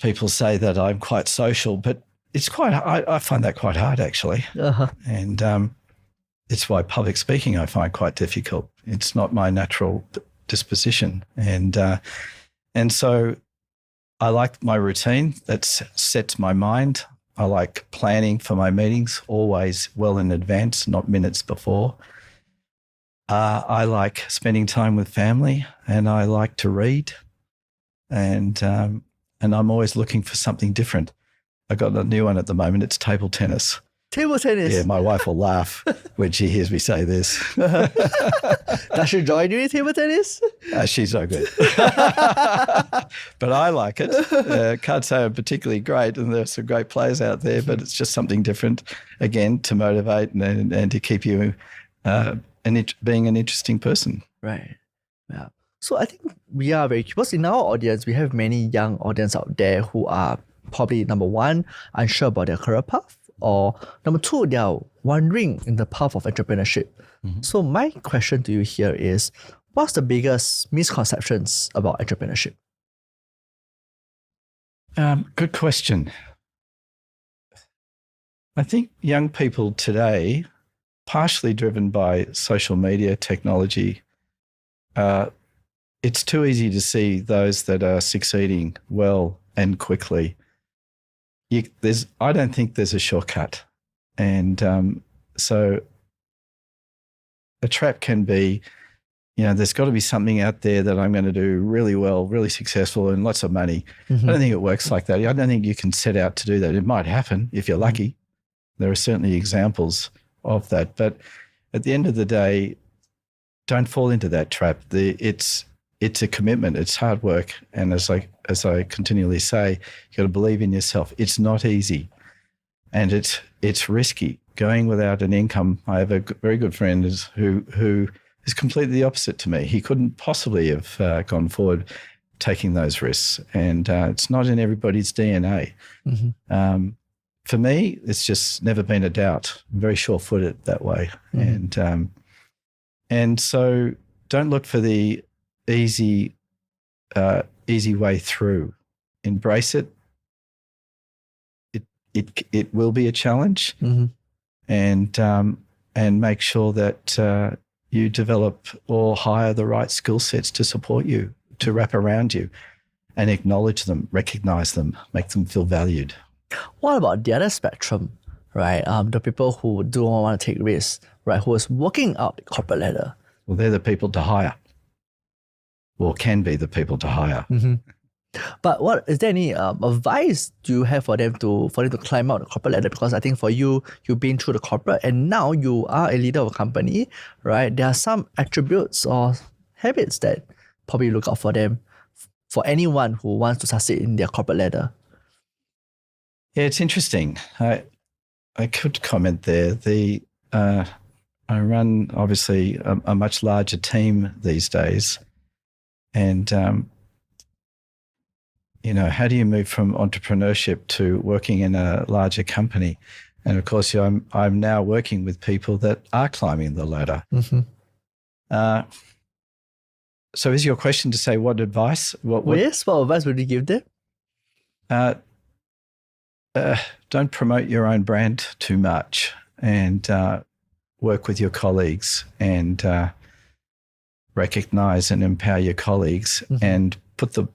[SPEAKER 2] People say that I'm quite social, but it's quite. I find that quite hard, actually. And it's why public speaking I find quite difficult. It's not my natural disposition, and so I like my routine that sets my mind. I like planning for my meetings always well in advance, not minutes before. I like spending time with family, and I like to read, and I'm always looking for something different. I got a new one at the moment. It's table tennis.
[SPEAKER 1] Table tennis?
[SPEAKER 2] Yeah, my wife will laugh when she hears me say this.
[SPEAKER 1] Does she join you in table tennis?
[SPEAKER 2] She's no good. But I like it. Can't say I'm particularly great, and there's some great players out there, but it's just something different, again, to motivate and to keep you being an interesting person.
[SPEAKER 1] Right. Yeah. So I think we are very, because in our audience, we have many young audience out there who are probably, number one, unsure about their career path, or number two, they are wandering in the path of entrepreneurship. So my question to you here is, what's the biggest misconceptions about entrepreneurship?
[SPEAKER 2] Good question. I think young people today, partially driven by social media technology, it's too easy to see those that are succeeding well and quickly. I don't think there's a shortcut. And so a trap can be, there's got to be something out there that I'm going to do really well, really successful, and lots of money.
[SPEAKER 1] Mm-hmm.
[SPEAKER 2] I don't think it works like that. I don't think you can set out to do that. It might happen if you're lucky. There are certainly examples of that. But at the end of the day, don't fall into that trap. It's a commitment. It's hard work. And as I continually say, you got to believe in yourself. It's not easy, and it's risky. Going without an income. I have a very good friend who is completely the opposite to me. He couldn't possibly have gone forward taking those risks, and it's not in everybody's DNA.
[SPEAKER 1] Mm-hmm.
[SPEAKER 2] For me, it's just never been a doubt. I'm very sure-footed that way, and so don't look for the easy way through. Embrace it. It will be a challenge, and make sure that you develop or hire the right skill sets to support you, to wrap around you, and acknowledge them, recognize them, make them feel valued.
[SPEAKER 1] What about the other spectrum, right? The people who don't want to take risks, right? Who is working out the corporate ladder.
[SPEAKER 2] Well, they're the people to hire, or can be the people to hire.
[SPEAKER 1] Mm-hmm. But what is there any advice do you have for them to climb out the corporate ladder? Because I think for you, you've been through the corporate and now you are a leader of a company, right? There are some attributes or habits that probably look out for them, for anyone who wants to succeed in their corporate ladder.
[SPEAKER 2] Yeah, it's interesting. I could comment there. I run obviously a much larger team these days, and how do you move from entrepreneurship to working in a larger company? And of course, I'm now working with people that are climbing the ladder.
[SPEAKER 1] Mm-hmm.
[SPEAKER 2] So is your question to say what advice?
[SPEAKER 1] Yes, what advice would you give them?
[SPEAKER 2] Don't promote your own brand too much, and work with your colleagues, and recognize and empower your colleagues, and put the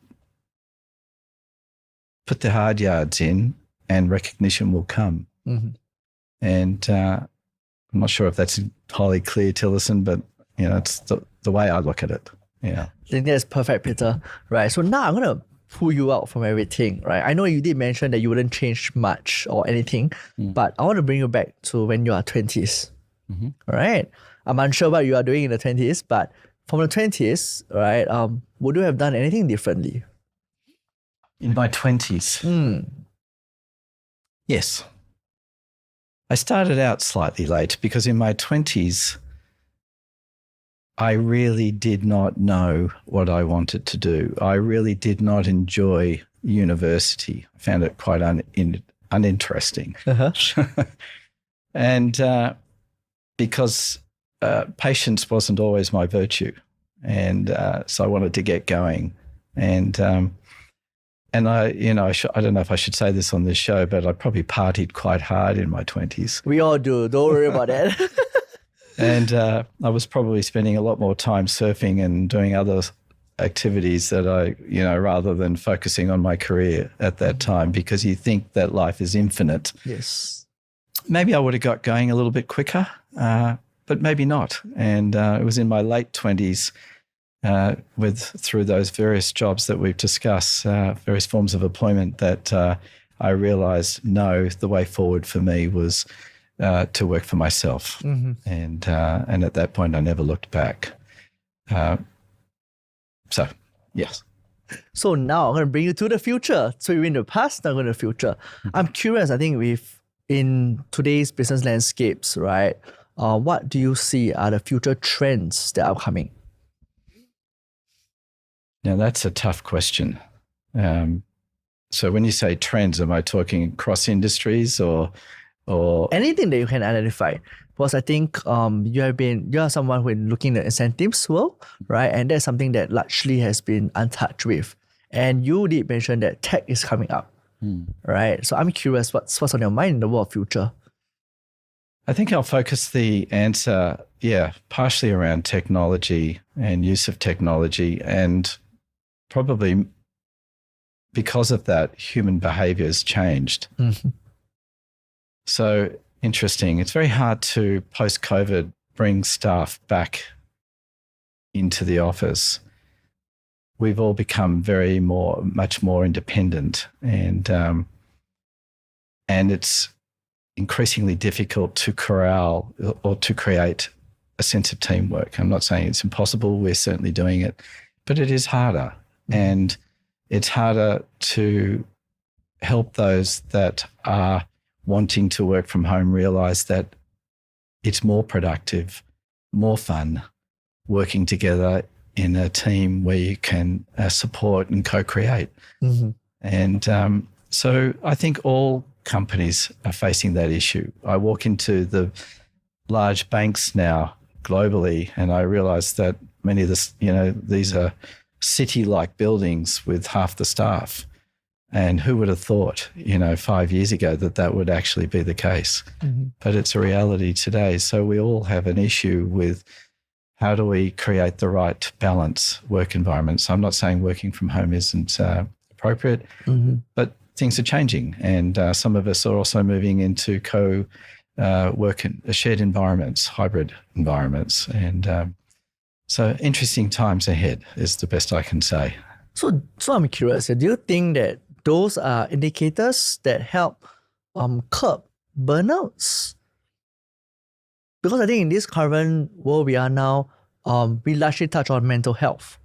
[SPEAKER 2] hard yards in, and recognition will come. And I'm not sure if that's entirely clear to listen, but it's the way I look at it. Yeah,
[SPEAKER 1] I think that's perfect, Peter. Right. So now I'm gonna pull you out from everything. Right. I know you did mention that you wouldn't change much or anything, but I want to bring you back to when you are 20s. All right. I'm unsure what you are doing in the 20s, but from the 20s, right? Would you have done anything differently?
[SPEAKER 2] In my 20s? Yes. I started out slightly late because in my 20s, I really did not know what I wanted to do. I really did not enjoy university. I found it quite uninteresting. And because patience wasn't always my virtue. And so I wanted to get going. And I don't know if I should say this on this show, but I probably partied quite hard in my 20s.
[SPEAKER 1] We all do. Don't worry about that.
[SPEAKER 2] And I was probably spending a lot more time surfing and doing other activities that rather than focusing on my career at that time, because you think that life is infinite.
[SPEAKER 1] Yes.
[SPEAKER 2] Maybe I would have got going a little bit quicker, but maybe not. And it was in my late 20s, through those various jobs that we've discussed, various forms of employment, that I realized, no, the way forward for me was to work for myself. And at that point, I never looked back. So, yes.
[SPEAKER 1] So now I'm going to bring you to the future. So you're in the past, now going to the future. I'm curious, I think in today's business landscapes, right? What do you see are the future trends that are coming?
[SPEAKER 2] Now, that's a tough question. So when you say trends, am I talking across industries or
[SPEAKER 1] anything that you can identify? Because I think you are someone who is looking at incentives world, right? And that's something that largely has been untouched with. And you did mention that tech is coming up, right? So I'm curious, what's on your mind in the world of future?
[SPEAKER 2] I think I'll focus the answer, partially around technology and use of technology, and probably because of that, human behavior has changed.
[SPEAKER 1] Mm-hmm.
[SPEAKER 2] So interesting. It's very hard to, post-COVID, bring staff back into the office. We've all become much more independent, and it's increasingly difficult to corral or to create a sense of teamwork. I'm not saying it's impossible. We're certainly doing it, but it is harder. Mm-hmm. And it's harder to help those that are wanting to work from home realize that it's more productive, more fun working together in a team where you can support and co-create. Mm-hmm. And so I think all companies are facing that issue. I walk into the large banks now globally, and I realize that many of these are city-like buildings with half the staff. And who would have thought, 5 years ago that would actually be the case? Mm-hmm. But it's a reality today. So we all have an issue with how do we create the right balance work environment. So I'm not saying working from home isn't appropriate, mm-hmm. but things are changing. And some of us are also moving into work in shared environments, hybrid environments. And so interesting times ahead is the best I can say.
[SPEAKER 1] So I'm curious, do you think that those are indicators that help curb burnouts? Because I think in this current world we are now, we largely touch on mental health,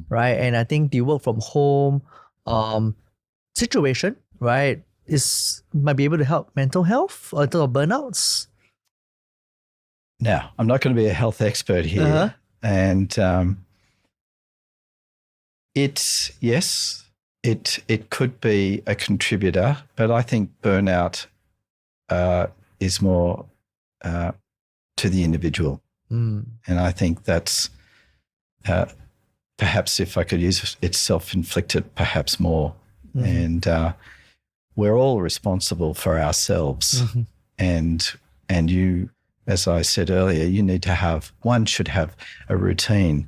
[SPEAKER 1] right? And I think the work from home situation, right, might be able to help mental health or in terms of burnouts.
[SPEAKER 2] Now, I'm not going to be a health expert here. Uh-huh. And it could be a contributor, but I think burnout is more to the individual. Mm. And I think that's perhaps, if I could use it, self-inflicted, perhaps more. Mm. And we're all responsible for ourselves. Mm-hmm. And you, as I said earlier, one should have a routine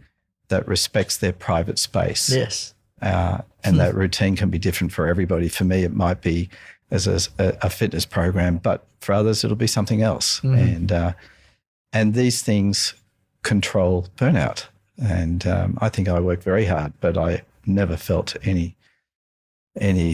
[SPEAKER 2] that respects their private space.
[SPEAKER 1] Yes.
[SPEAKER 2] And that routine can be different for everybody. For me, it might be as a fitness program, but for others, it'll be something else. Mm-hmm. And these things control burnout. And I think I work very hard, but I never felt any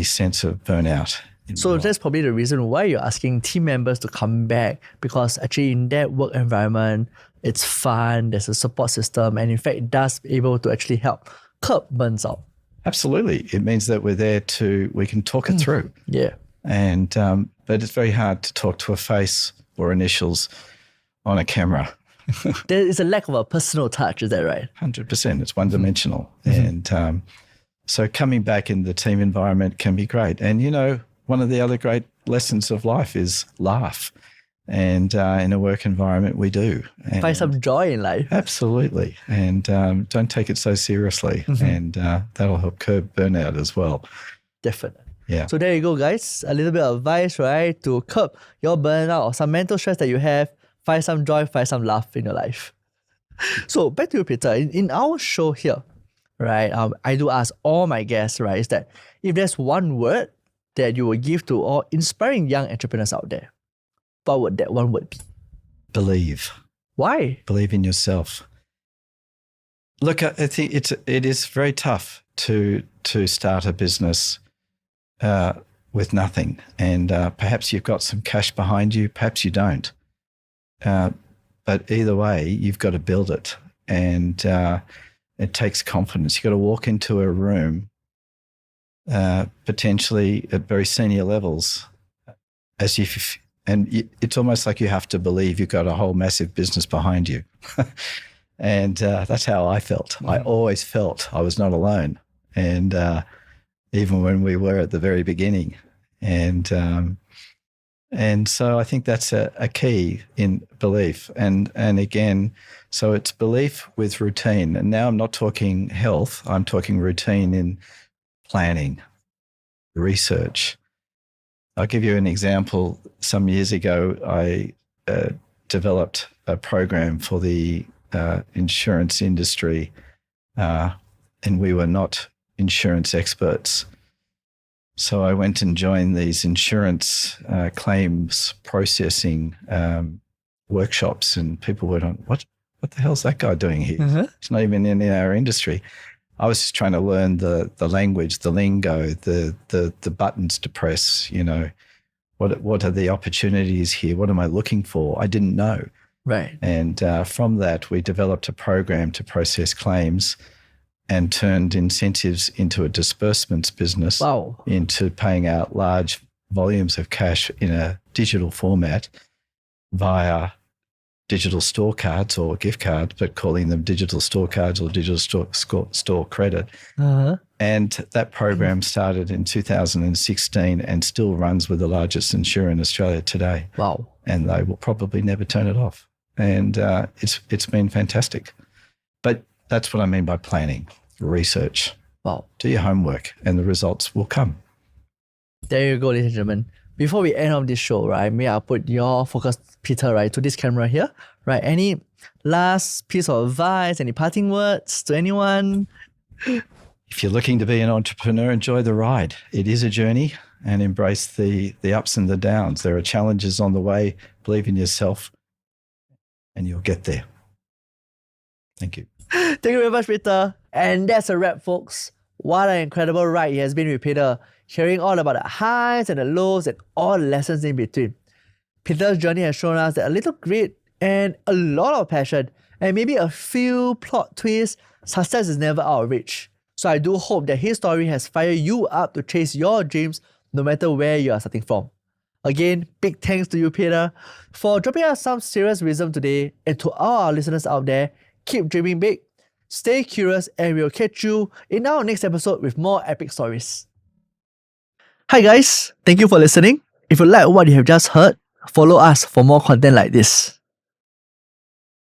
[SPEAKER 2] sense of burnout.
[SPEAKER 1] So that's probably the reason why you're asking team members to come back, because actually in that work environment, it's fun, there's a support system, and in fact, it does able to actually help curb burns out.
[SPEAKER 2] Absolutely. It means that we can talk it through.
[SPEAKER 1] Yeah.
[SPEAKER 2] And, but it's very hard to talk to a face or initials on a camera.
[SPEAKER 1] There is a lack of a personal touch, is that right?
[SPEAKER 2] 100%. It's one-dimensional. Mm-hmm. And so coming back in the team environment can be great. And, one of the other great lessons of life is laugh. And in a work environment, we do. And
[SPEAKER 1] find some joy in life.
[SPEAKER 2] Absolutely. And don't take it so seriously. Mm-hmm. And that'll help curb burnout as well.
[SPEAKER 1] Definitely.
[SPEAKER 2] Yeah.
[SPEAKER 1] So there you go, guys. A little bit of advice, right? To curb your burnout or some mental stress that you have. Find some joy, find some laugh in your life. So back to you, Peter. In our show here, right, I do ask all my guests, right, is that if there's one word that you would give to all inspiring young entrepreneurs out there, what would that one word be?
[SPEAKER 2] Believe.
[SPEAKER 1] Why?
[SPEAKER 2] Believe in yourself. Look, I think it is very tough to start a business with nothing, and perhaps you've got some cash behind you, perhaps you don't. But either way, you've got to build it, and it takes confidence. You've got to walk into a room, potentially at very senior levels, it's almost like you have to believe you've got a whole massive business behind you. And that's how I felt. Mm. I always felt I was not alone. And even when we were at the very beginning. And so I think that's a key in belief. And again, so it's belief with routine. And now I'm not talking health. I'm talking routine in planning, research. I'll give you an example. Some years ago, I developed a program for the insurance industry, and we were not insurance experts. So I went and joined these insurance claims processing workshops, and people were on, what the hell's that guy doing here?
[SPEAKER 1] Uh-huh.
[SPEAKER 2] It's not even in our industry. I was just trying to learn the language, the lingo, the buttons to press, what are the opportunities here? What am I looking for? I didn't know.
[SPEAKER 1] Right.
[SPEAKER 2] And from that, we developed a program to process claims and turned incentives into a disbursements business,
[SPEAKER 1] Wow.
[SPEAKER 2] into paying out large volumes of cash in a digital format via digital store cards or gift cards, but calling them digital store cards or digital store credit.
[SPEAKER 1] Uh-huh.
[SPEAKER 2] And that program started in 2016 and still runs with the largest insurer in Australia today.
[SPEAKER 1] Wow.
[SPEAKER 2] And they will probably never turn it off. And it's been fantastic. But that's what I mean by planning, research.
[SPEAKER 1] Wow.
[SPEAKER 2] Do your homework and the results will come.
[SPEAKER 1] There you go, ladies and gentlemen. Before we end off this show, right, may I put your focus, Peter, right, to this camera here, right? Any last piece of advice, any parting words to anyone?
[SPEAKER 2] If you're looking to be an entrepreneur, enjoy the ride. It is a journey, and embrace the ups and the downs. There are challenges on the way. Believe in yourself and you'll get there. Thank you.
[SPEAKER 1] Thank you very much, Peter. And that's a wrap, folks. What an incredible ride it has been with Peter, hearing all about the highs and the lows and all the lessons in between. Peter's journey has shown us that a little grit and a lot of passion and maybe a few plot twists, success is never out of reach. So I do hope that his story has fired you up to chase your dreams no matter where you are starting from. Again, big thanks to you, Peter, for dropping us some serious wisdom today. And to all our listeners out there, keep dreaming big, stay curious, and we'll catch you in our next episode with more epic stories. Hi guys, thank you for listening. If you like what you have just heard, follow us for more content like this.